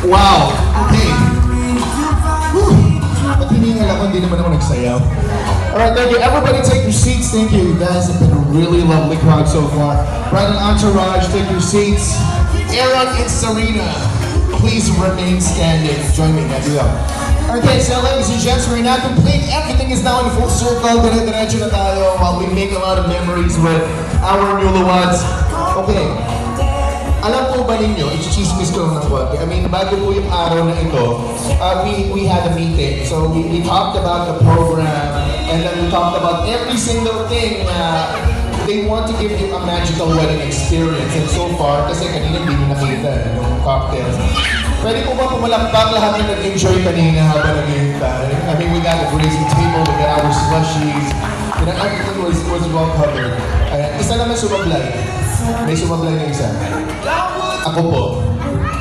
Wow! Okay. Ba't hiningal ako? Hindi naman ako nagsayaw. Alright, thank you. Everybody take your seats. Thank you. You guys have been a really lovely crowd so far. Bride and entourage, take your seats. Aaron and Serena, please remain standing. Join me. Let's go. Okay, so ladies and gents, we're now complete. Everything is now in full circle. Dire-diretso na tayo while we make a lot of memories with our newlyweds. Okay. Alam po ba ninyo, i-chismis ko lang ng konti. I mean, bago po yung araw na ito, we had a meeting. So we talked about the program, and then we talked about every single thing na they want to give you a magical wedding experience. And so far, kasi kanina hindi nyo nakita yung cocktails. Pwede po ba pumalakpak lahat na nag-enjoy kanina habang nag-hintay? I mean, we got a crazy table, we got our slushies. You know, everything was well covered. Isa naman sumablay. May sumablay na isa. Ako po.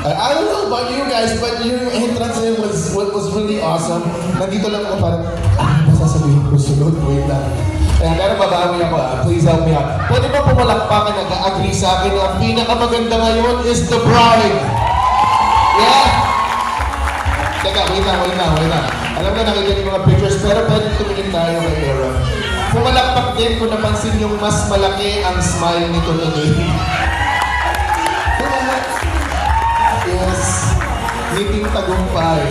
I don't know about you guys, but your entrance was really awesome. Nandito lang ako parang, ano sasabihin ko sunod? Wait lang. Pero babawi ako please help me out. Pwede ba pumalakpakan nag-agree sa akin na ang pinakamaganda ngayon is the bride? Yeah? Teka, wait lang. Alam na nakita niyo mga pictures, pero pwede tumingin tayo kay Aaron. Pumalakpak din kung napansin yung mas malaki ang smile nito today. Yes, meeting tagumpay.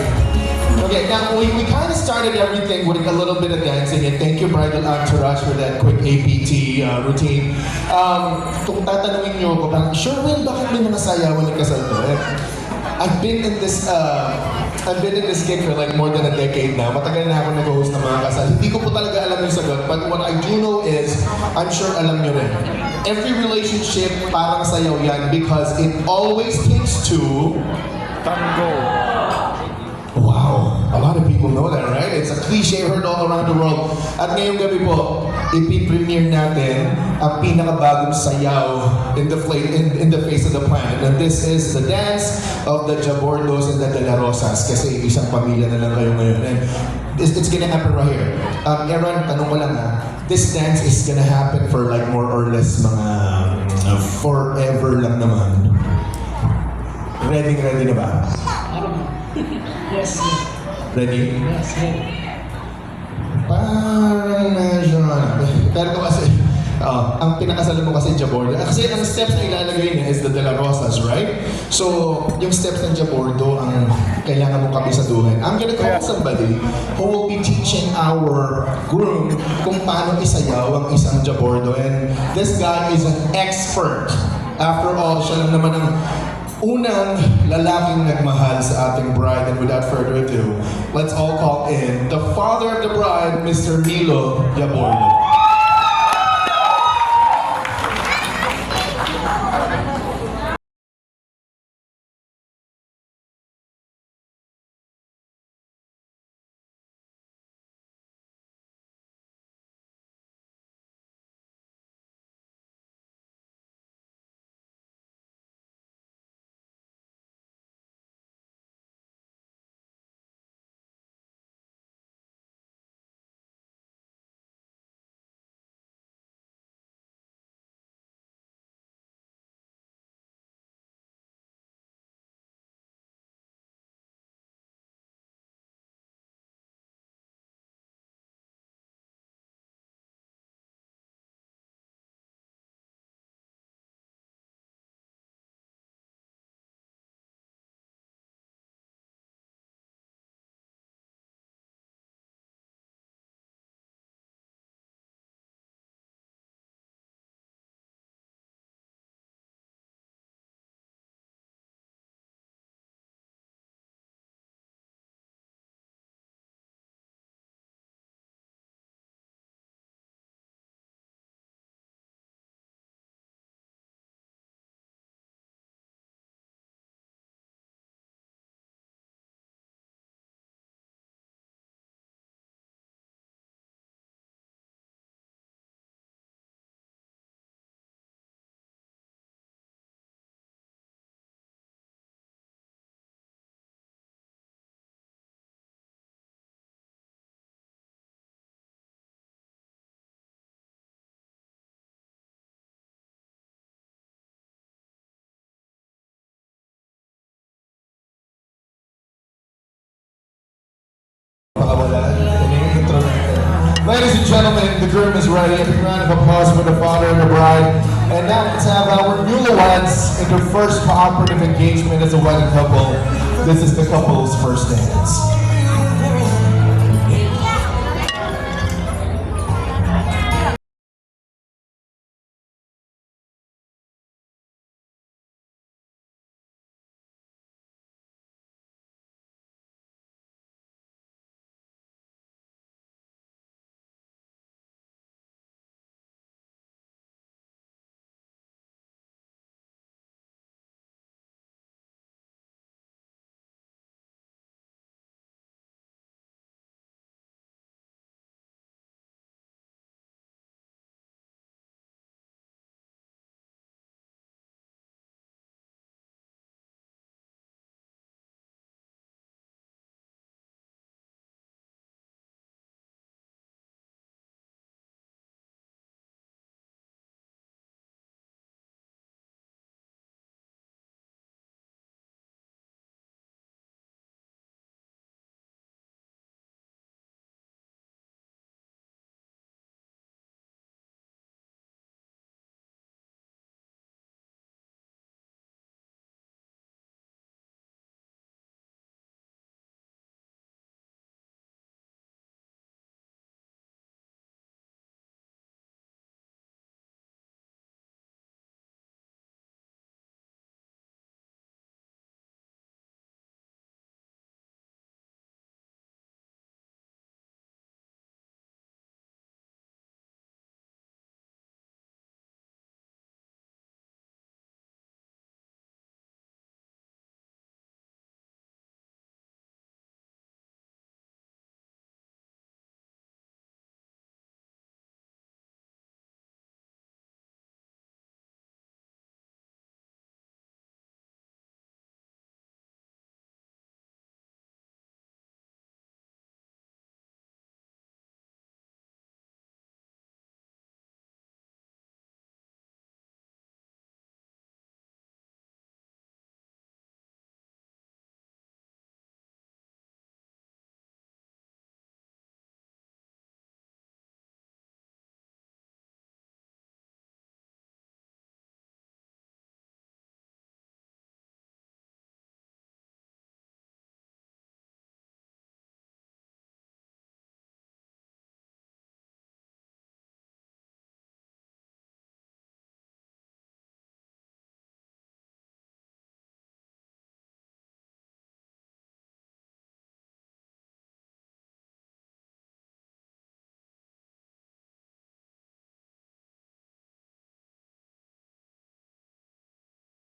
Okay, now we kind of started everything with a little bit of dancing, and thank you, Bridal Entourage, for that quick APT routine. Kung tatanungin niyo ako, parang, Sherwin, bakit may mga sayawan ng kasal to? I've been in this gig for like more than a decade now. Matagal na ako nag-host ng mga kasal. Hindi ko po talaga alam yung sagot, but what I do know is, I'm sure alam niyo rin. Every relationship parang sayaw yan because it always takes two. Tango. Wow, a lot of people know that, right? It's a cliche heard all around the world. At ngayong gabi po, ipi-premiere natin ang pinakabagong sayaw in the face of the planet. And this is the dance of the Jabordos and the De La Rosas kasi isang pamilya na lang kayo ngayon. And it's gonna happen right here. Aaron, tanong ko lang this dance is gonna happen for like more or less mga forever lang naman. Ready na ba? Yes. Ready? Yes. Parang medyo pero kasi, ang pinakasalan mo kasi Jabordo. Kasi ang steps na ilalagay niya is the De La Rosas, right? So, yung steps ng Jabordo ang kailangan mong kabisaduhin. I'm gonna call somebody who will be teaching our groom kung paano isayaw ang isang Jabordo. And this guy is an expert. After all, siya lang naman ang unang lalaking nagmahal sa ating bride. And without further ado, let's all call in the father of the bride, Mr. Milo Jabordo. Ladies and gentlemen, the groom is ready. A big round of applause for the father and the bride. And now let's have our newlyweds in their first cooperative engagement as a wedding couple. This is the couple's first dance.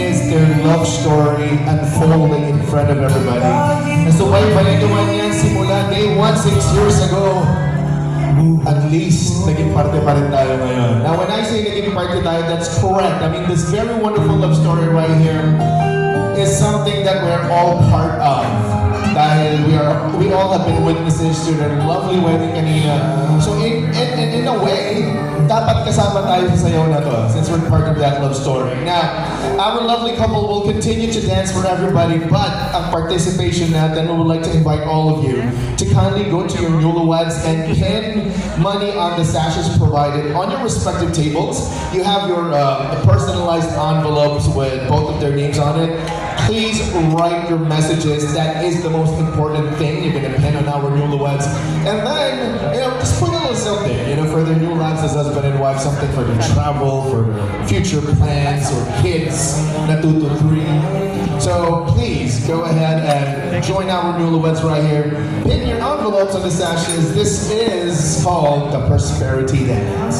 Is their love story unfolding in front of everybody. Nasubaybayan naman yan simula day 1, 6 years ago. At least, naging parte pa rin tayo ngayon. Now, when I say naging parte tayo, that's correct. I mean, this very wonderful love story right here is something that we're all part of. Dahil we all have been witnesses to their lovely wedding kanina. So in a way, dapat kasama tayo sa sayaw na to since we're part of that love story. Now, our lovely couple will continue to dance for everybody, but ang participation natin, we would like to invite all of you to kindly go to your newlyweds and pin money on the sashes provided on your respective tables. You have your personalized envelopes with both of their names on it. Please write your messages. That is the most important thing you're gonna pin on our newlyweds. And then, just put a little something, for their new lives as husband and wife, something for their travel, for their future plans, or kids, na 2 to 3. So please, go ahead and join our newlyweds right here. Pin your envelopes on the sashes. This is called the Prosperity Dance.